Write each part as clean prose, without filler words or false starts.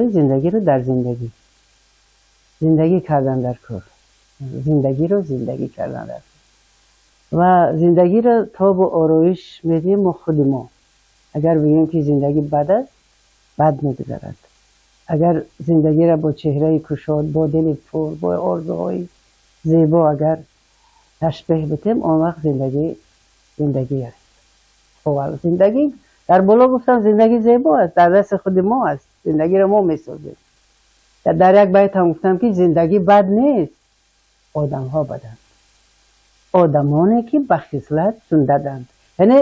کارهای زندگی رو در زندگی کردن در کار، زندگی رو زندگی کردن در کار و زندگی رو تا به آرایش میدیم ما خود ما. اگر بگیم که زندگی بد است، بد میگذرد. اگر زندگی را با چهره کشاد، با دل پر، با آرزوهای زیبا اگر تشبیه بتیم، آن وقت زندگی است. خب زندگی در بالا گفتم زندگی زیبا است، در دست خود ما است، زندگی را ما میسازیم. در یک بیت هم گفتم که زندگی بد نیست، آدم ها بدند، آدمانی که به خصلت سنددند. یعنی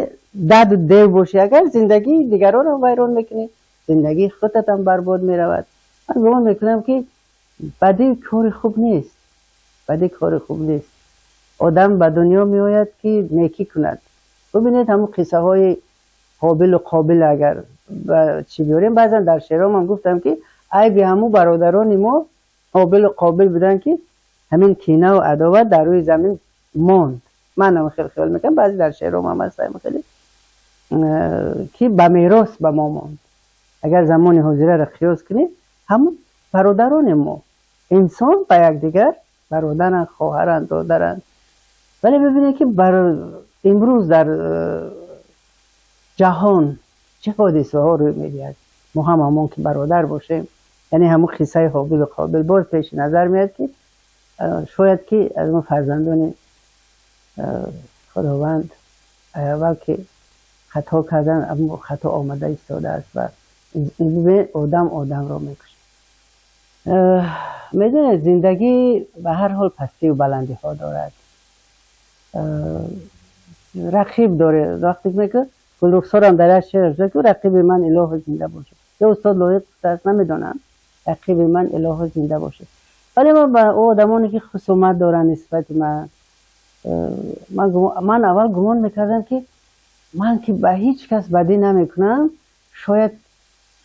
دد و دیو باشی اگر زندگی دیگران را ویران میکنی، زندگی خودت هم برباد میرود. من گمان میکنم که بدی کار خوب نیست، بدی کار خوب نیست. آدم به دنیا می آید که نیکی کند. ببینید همون قصه های حابیل و قابیل اگر چی بیاریم، بعضا در شعرام هم گفتم که ای به همون برادران ما حابیل و قابیل بودن که همین کینه و عداوت در روی زمین ماند. من هم خیلی خیال میکنم بعضی در شعرام هم هستم خیلی که به میراث به ما ماند. اگر زمان حاضره را قیاس کنید، همون برادران ما، انسان به یک دیگر برادرند، خواهرند، دادرند. ولی ببینید که امروز در جهان چه حادثه ها روی میاد. ما هم همون که برادر باشیم، یعنی همون قصه حابیل و قابیل باز پیش نظر میاد که شاید که از ما فرزندان خداوند اول که خطا کردن، اما خطا آمده ایستاده است و این آدم را میکشه. میدونید زندگی به هر حال پستی و بلندی ها دارد، رقیب داره. وقتی میگه گلرخسار هم در شعر که رقیب من اله زنده باشه، یا استاد لایق است نمیدونم، رقیب من اله زنده باشه. ولی ما با آدمانی که خصومت دارن نسبت من اول گمان میکردم که من که به هیچ کس بدی نمیکنم، شاید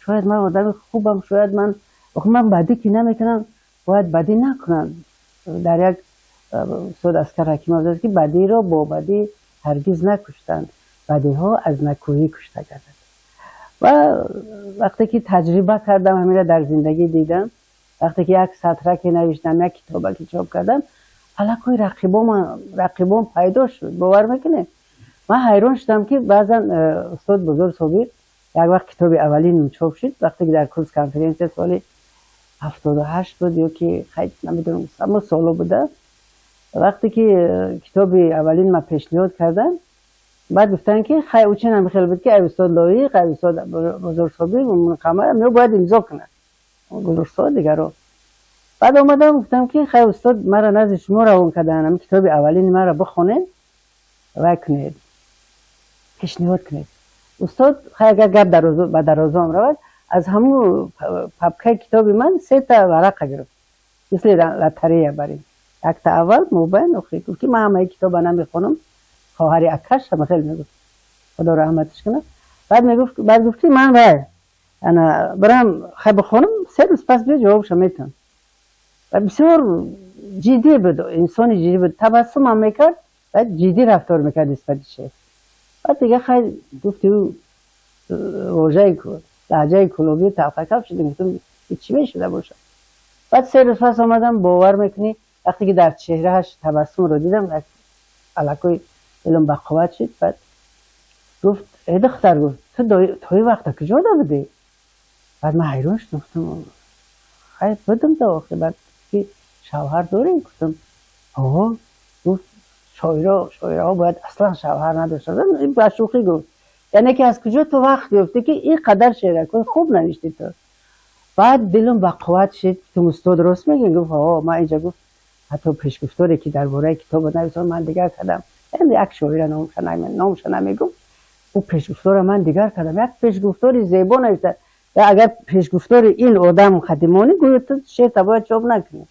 من آدم خوبم، شاید من بدی که نمیکنم باید بدی نکنم. در یک استاد اسکر حکیم است که بدی را با بدی هرگز نکشتند، بدی ها از نکویی کشته گردند. و وقتی که تجربه کردم، همین را در زندگی دیدم، وقتی که یک سطرک نوشتم، یک کتابی چاپ کردم، الکوی رقیبان پیدا شد. باور میکنه من حیران شدم که بعضا استاد بزرگ صابر یک وقت کتاب اولین چاپ شد، وقتی که در کورس کنفرانس سال 78 بود یا که خیلی نمیدونم اما سالا بوده، وقتی که کتاب اولین ما پیشنهاد کردن، بعد گفتن که خیلی اوچه نمیخیل بود که ای استاد لایق، ای استاد بزرگ صابر و قمر هم باید امضا کنن گلرخسار دیگر رو. بعد آمدم گفتم که خیلی استاد مرا نزد شما روان کردن، هم کتاب اولین مرا بخونید و کنید، پیشنهاد کنید. استاد خیلی اگر گپ به درازام رود، از همون پاپکه کتاب من 3 تا ورقه گرفت، مثل لطریه بریم. یک تا اول موبین و خیلی که من همه کتاب نمیخونم، خواهر اکش هم خیلی میگفت خدا رحمتش کنه. بعد گفت که من باید انا برم خیلی بخونم، 3 روز پس بیا جوابش میتونم. و بسیار جدی بود، انسان جدی بود، تبسم هم میکرد و جدی رفتار میکرد نسبت شیخ. بعد دیگه خیلی گفتی او لحجه کلوبی تفکر شده، گفتم چی میشده باشه. بعد 3 روز پس آمدم، باور میکنی وقتی که در چهرهش تبسم رو دیدم، الکوی علم بقوت شد. بعد گفت ای دختر، گفت توی وقتا کجا بودی؟ بعد من حیران شدم، گفتم خیلی بدم داخل. بعد که شوهر داری؟ گفتم آها. گفت شاعرها باید اصلا شوهر نداشته. این با شوخی گفت، یعنی که از کجا تو وقت گفتی که این قدر شعر خوب نوشتی تو؟ بعد دلم به قوت شد که استاد راست میگه. گفت ها من اینجا گفت حتی پیشگفتاری که درباره کتاب نویسان من دیگر کردم، یعنی یک شاعر نامش نمیگم، او پیشگفتار من دیگر کردم، یک پیشگفتاری زیبا نوشته. و اگر پیشگفتار این آدم خدمانی گوید تو شعر باید چاپ نکنی.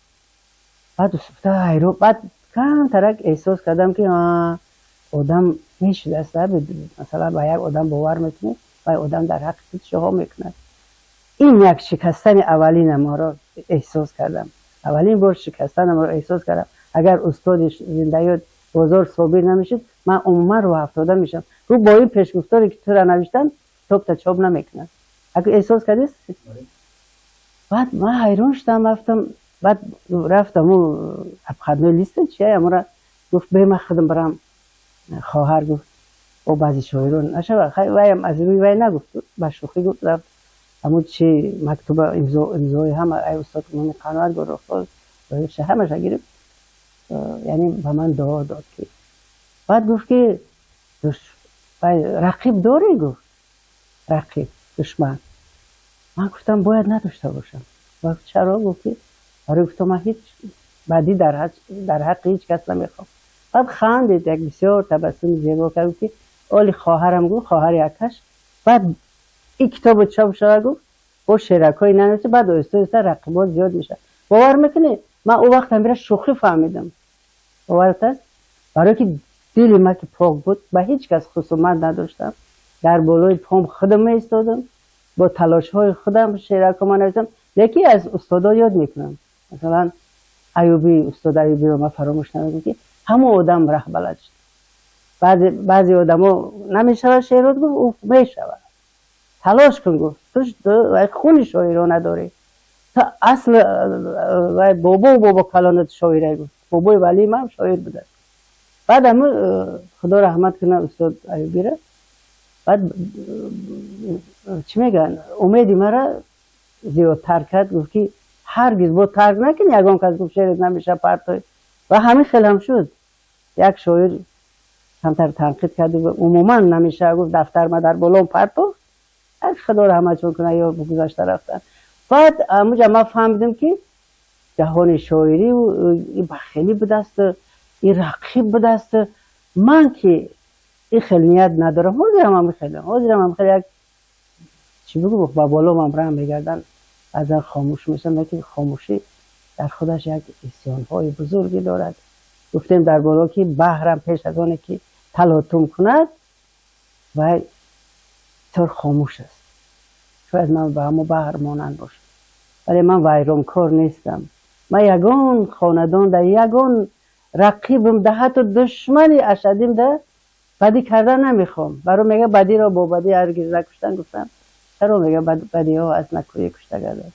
بعد بعد کم ترک احساس کردم که آدم میشده است، مثلا با یک آدم باور میکنه و آدم در حق شها میکنه. این یک شکستن اولین ما را احساس کردم، اولین بار شکستن ما را احساس کردم. اگر استاد زندگی بازار صابر نمیشد، من عمر رو 70 میشم. رو با این پیشگفتاری که تو را نوشتن تا چاپ نمیکنن. اگه احساس کردید بعد من حیران شدم بعد رفتم و ابخدنوی لیست چیه امورا گفت به من خودم برم خواهر گفت او بعضی شاعران نشه خیلی وایم از روی وای نگفت با شوخی گفت رفت همون چی مکتوب امضای همه ای استاد من قناعت گرفت روش همش گرفت یعنی به من دعا داد که بعد گفت که رقیب داری گفت رقیب دشمن من گفتم باید نداشته باشم گفت چرا گفت که آره گفتم من هیچ بدی در حق هیچ کس نمیخوام بعد خندید یک بسیار تبسم زیبا کرد که اولی خواهرم گفت خواهر یکش بعد این کتاب چاپ شده گفت با شرکای ننوشته بعد آهسته رقیبات زیاد میشه باور میکنی من اون وقت هم شوخی فهمیدم باورت است برای که دل من که پاک بود به هیچ کس خصومت نداشتم در بالای پام خودم ایستادم با تلاش های خودم شعرک ما نوشتم یکی از استادا یاد میکنم مثلا استاد ایوبی رو من فراموش نمیکنم که همون آدم ره بلد شد بعضی آدما نمیشود شعر رو گفت او میشود تلاش کن گفت توش خون شاعر نداری تا اصل بابا کلانت شاعره گفت بابای ولی من شاعر بوده بعد هم خدا رحمت کنه استاد ایوبی را بعد چی میگن امیدی مرا زیادتر کرد گفت که هرگز با ترک نکنی یگان کس گفت شعرت نمیشه پرتای و همین خیلی هم شد یک شاعر کمتر تنقید کرد و عموما نمیشه گفت دفتر ما در بالام پرتو خدا رحمتشون کنه یا گذشته رفتن بعد اونجا ما فهمیدم که جهان شاعری و این بخیلی بوده است این رقیب بوده است من که این خیلی نیت ندارم حاضرم هم خیلی یک چی بگو با بالا من برم بگردن از خاموش میشم که خاموشی در خودش یک اسیانهای بزرگی دارد گفتیم در بالا که بحرم پیش از آنه که تلاطم کند و طور خاموش است شاید من به همون بحر مانند باشم ولی من ویرانکار نیستم من یگان خاندان در یگان رقیبم ده حتی دشمنی اشدیم ده بدی کردن نمیخوام برای میگه بدی را با بدی هرگز نکشتن گفتم چرا میگه بدی ها از نکوی کشته گردد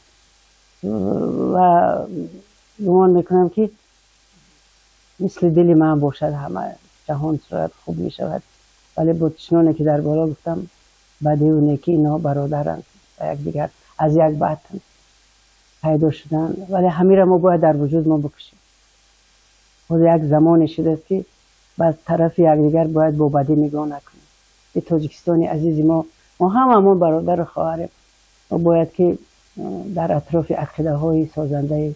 و گمان میکنم که مثل دلی من باشد همه جهان شاید خوب میشود ولی با چنانه که در بالا گفتم بدی و نیکی اینا برادرند و یک دیگر از یک بطن پیدا شدن ولی همین را ما باید در وجود ما بکشیم خود یک زمانی شده است که بعد طرف یک دیگر باید با بدی نگاه نکنیم این تاجیکستانی عزیزی ما همون برادر خواهریم ما باید که در اطراف عقیده های سازنده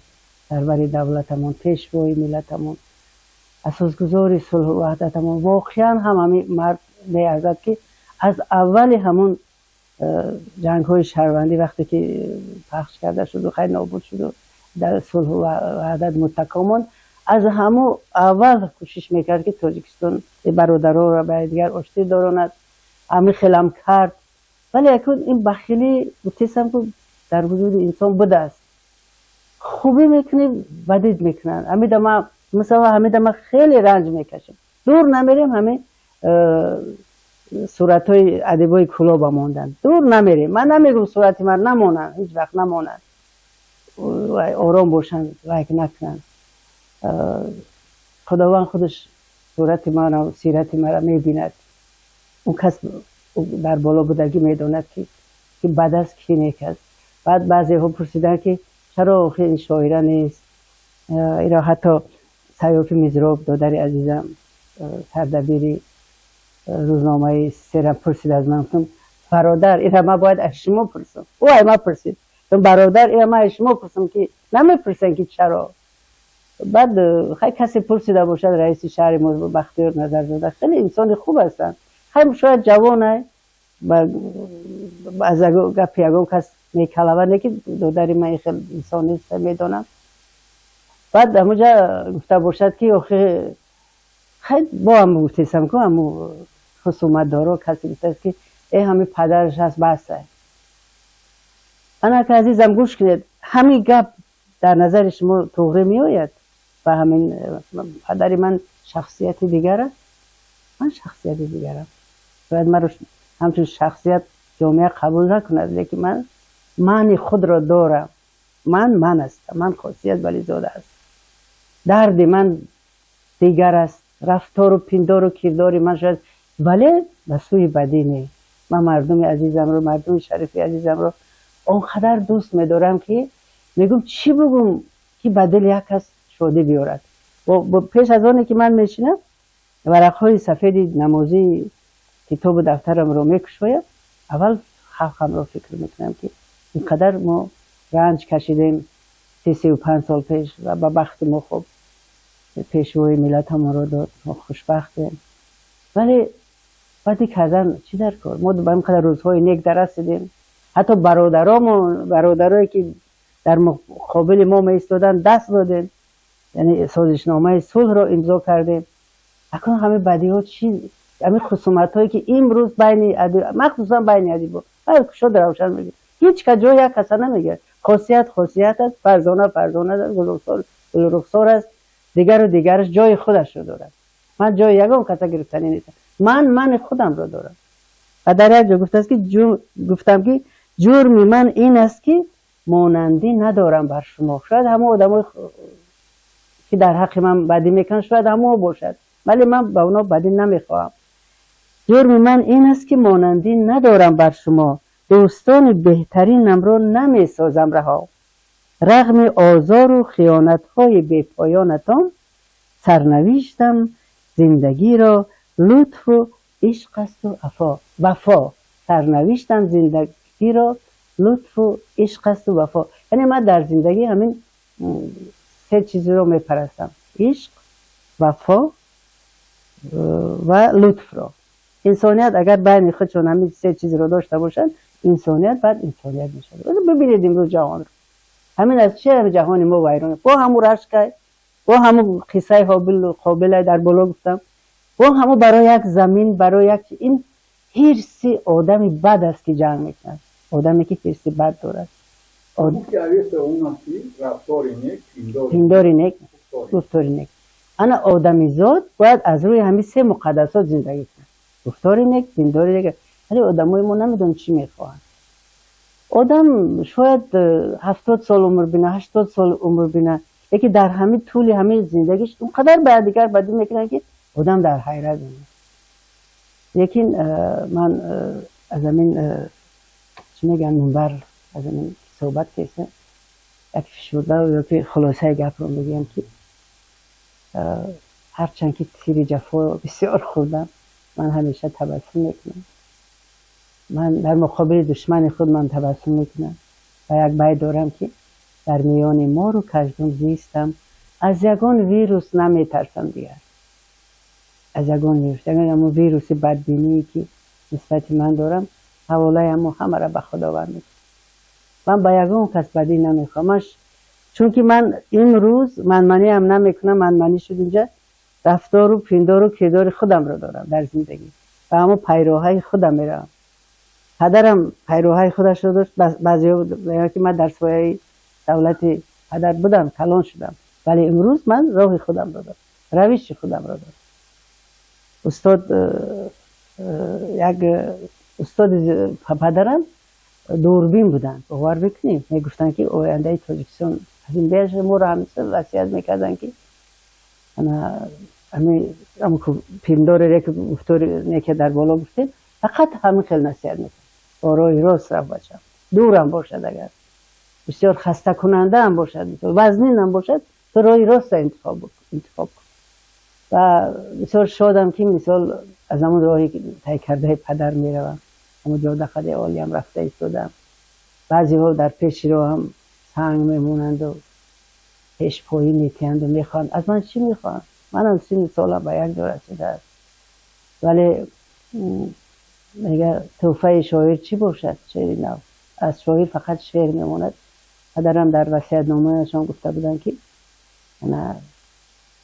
سرور دولتمون پیشوای ملتمون اساسگذار صلح و وحدتمون واقعا همین مرد میارزد که از اول همون جنگ های شهروندی وقتی که پخش کرده شد و خیلی نابود شد و در صلح و وحدت متکامل از همون اول کوشش میکرد که تاجیکستان برادرها را به دیگر آشتی داراند همین خیلی کرد ولی اکنون این بخیلی گفتیستم که در وجود انسان بوده است خوبی میکنی بدید میکنن همین ما خیلی رنج میکشیم دور نمیریم همین صورت های ادیبای کلاه بماندن دور نمیریم من نمیگم صورتی من نمونن هیچ وقت نمونن و آرام باشن لایک نکنن خداوند خودش صورت من و سیرت من را میبیند اون کس در بالا بودگی میداند که بعد از کی نیکست بعد بعضی ها پرسیدن که چرا این شاعره نیست اینا حتی سیاف میزراب دادر عزیزم سردبیری روزنامه سرم پرسید از من برادر اینا ما باید از شما پرسم او ای ما پرسید برادر اینا ما از شما پرسم که نمیپرسن که چرا بعد خیلی کسی پرسیده باشد رئیس شهر ما بختیار نظرزاده خیلی انسان خوب هستن خیلی شاید جوانه از گپی اگه کس میکلوه که دادری من خیلی انسان نیست میدانم بعد همونجا گفته باشد که خیلی با هم گفتیستم که همون خصومت داره کسی گفته است که ای همین پدرش هست بسته انا که عزیزم گوش کنید همین گپ در نظر شما توغره می آید و همین پدری من شخصیت دیگره من شخصیت دیگرم باید من رو همچون شخصیت جامعه قبول نکند لیکن من معنی خود را دارم من هستم، من خاصیت ولی زاده است. درد من دیگر است، رفتار و پندار و کردار من شاید ولی به سوی بدی نه. من مردم عزیزم رو، مردم شریف عزیزم رو اونقدر دوست می‌دارم که میگم چی بگم که بدل یک کس شاده بیارد. و پیش از آنی که من میشینم ورقهای سفید نمازی کتاب و دفترم رو میکشویم، اول خلقم رو فکر میکنم که اینقدر ما رنج کشیدیم 35 سال پیش و به بخت ما خوب پیشوای ملت ما رو داد، ما خوشبختیم. ولی بدی کردن چی در کار؟ ما به اینقدر روزهای نیک درست دیدیم. حتی برادرایی که در مقابل ما ایستادن دست دادیم، یعنی سازشنامه صلح رو امضا کردیم. اکنون همه بدی ها چی؟ همه خصومت هایی که امروز بین مخصوصا بین ادیبا شد روشن میگه، هیچ کجا یک کس نمیگه. خاصیت است، فرزانه است، گلرخسار است، دیگر و دیگرش جای خودش رو دارد. من جای یگام کس گرفتنی نیستم، من خودم رو دارم. و در یک جا گفتم که جرم من این است که مانندی ندارم بر شما. شاید همه آدمای که در حق من بدی میکنن شاید همه باشد، ولی من به اونا بدی نمیخواهم. جرم من این است که مانندی ندارم بر شما، دوستان بهترینم را نمیسازم رها. رغم آزار و خیانت های بی پایانتان، سرنوشتم زندگی را لطف و عشق است و وفا. سرنوشتم زندگی را لطف و عشق است و وفا. یعنی من در زندگی همین سه چیز رو میپرستم: عشق، وفا و لطف را. انسانیت اگر بین خودشون همین سه چیز رو داشته باشن، انسانیت بعد انسانیت میشه. ببینید امروز جهان رو، همین از چه همین جهان ما ویرانه، با همون رشک، با همون قصه حابیل و قابیل در بالا گفتم، با همون برای یک زمین، برای یک این هرسی آدمی بد است که جنگ میکنه، آدمی که هرسی بد دارد. پینداری نیک، گفتاری نیک. انا آدمی زاد باید از روی همین سه مقدسات زندگی کنه: گفتاری نیک، پینداری نیک. ولی آدمای ما نمیدونن چی میخوان. آدم شاید 70 سال عمر بینه، 80 سال عمر بینه، یکی در همین طول همین زندگیش اونقدر به دیگر بدی میکنه که آدم در حیرت میمونه. لیکن من از همین چی میگن منبر، از همین صحبت کیسه یک فشرده و یکی خلاصه گپ رو میگم که هرچند که تیر جفا بسیار خوردم، من همیشه تبسم میکنم. من در مقابل دشمن خود من تبسم میکنم و یک بیت دارم که در میان ما رو کژدم زیستم، از یگان ویروس نمیترسم دیگر. از یگان ویروس، یعنی همون ویروس بدبینی که نسبت من دارم حواله همه را به خداوند میکنم. من به یگان کس بدی نمیخوام، چون که من این روز منمنی هم نمیکنم. منمنی شد اینجا رفتار و پندار و کردار خودم رو دارم در زندگی و همون پیروهای خودم میرم. پدرم پیروهای خودش رو داشت. بعضی که من در سایه دولت پدر بودم، کلان شدم، ولی امروز من راه خودم رو دارم، روش خودم رو دارم. یک استاد پدرم دوربین بودن، باور بکنیم، میگفتن که آینده تاجیکستان این دیش ما رو همیشه وصیت میکردن که همین پیندار که گفتاری که در بالا گفتیم فقط همین خیلی نصیحت میکنن: راه راست رفت بچم، دورم باشد، اگر بسیار خسته کننده هم باشد، وزنین هم باشد، تو راه راست انتخاب کن. و بسیار شادم که مثال از همون راهی که طی کرده پدر میروم، همون جاده خدای عالی هم رفته ایستادم. بعضی ها در پیش رو هم سنگ میمونند و پیش پایی میتیند و میخوان از من چی میخوان. من هم 30 سالم به یک جا رسیده است، ولی میگه توفه شاعر چی باشد؟ شعری نو. از شاعر فقط شعر میموند. پدرم در وصیت نامه‌شان گفته بودن که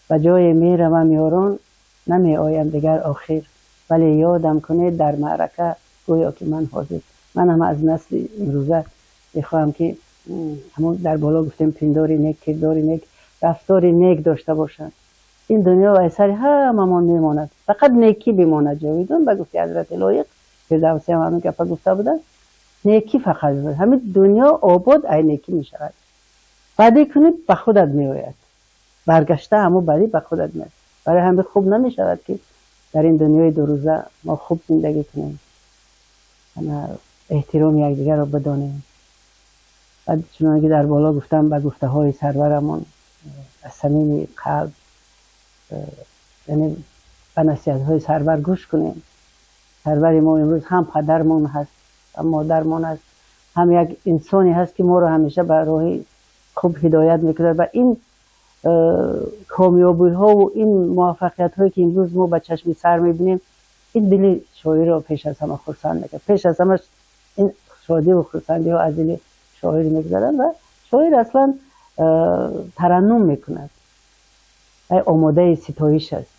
به جای میروم یاران، نمی آیم دیگر آخر، ولی یادم کنه در معرکه گویا که من حاضر. من هم از نسل امروزه میخواهم که همون در بالا گفتیم پینداری نیک، کرداری نیک، رفتاری نیک داشته باشند. این دنیا و اثر هممان میماند، فقط نیکی بماند جاویدان. به گفته حضرت لایق فردوسی هم همین گفته بودن، نیکی فقط همین دنیا آباد ای نیکی میشود. بدی کنی به خودت میآید، برگشته همو بدی به خودت میاد. برای همین خوب نمیشود که در این دنیای دو روزه ما خوب زندگی کنیم، احترام یکدیگر را بدانیم. بعد چنانکه در بالا گفتم به گفته های سرورمون از صمیم قلب، یعنی به نصیحت های سرور گوش کنیم. سرور ما امروز هم پدرمون هست، هم مادرمون هست، هم یک انسانی هست که ما رو همیشه به راه خوب هدایت میکنه. و این کامیابی ها و این موفقیت هایی که امروز ما به چشم سر میبینیم، این دل شاعر رو پیش از همه خرسند میکنه. پیش از همه این شادی و خرسندی ها از دل شاعر میگذرن و شاعر اصلا ترنم میکند، آماده ستایش است.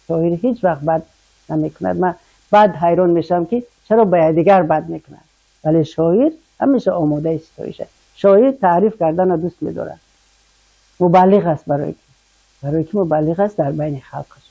شاعر هیچ وقت بد نمیکند. من بعد حیران میشم که چرا به دیگر بد میکند، ولی شاعر همیشه آماده ستایش است. شاعر تعریف کردن دوست میدارد، مبلغ است برای که مبلغ است در بین خلقش.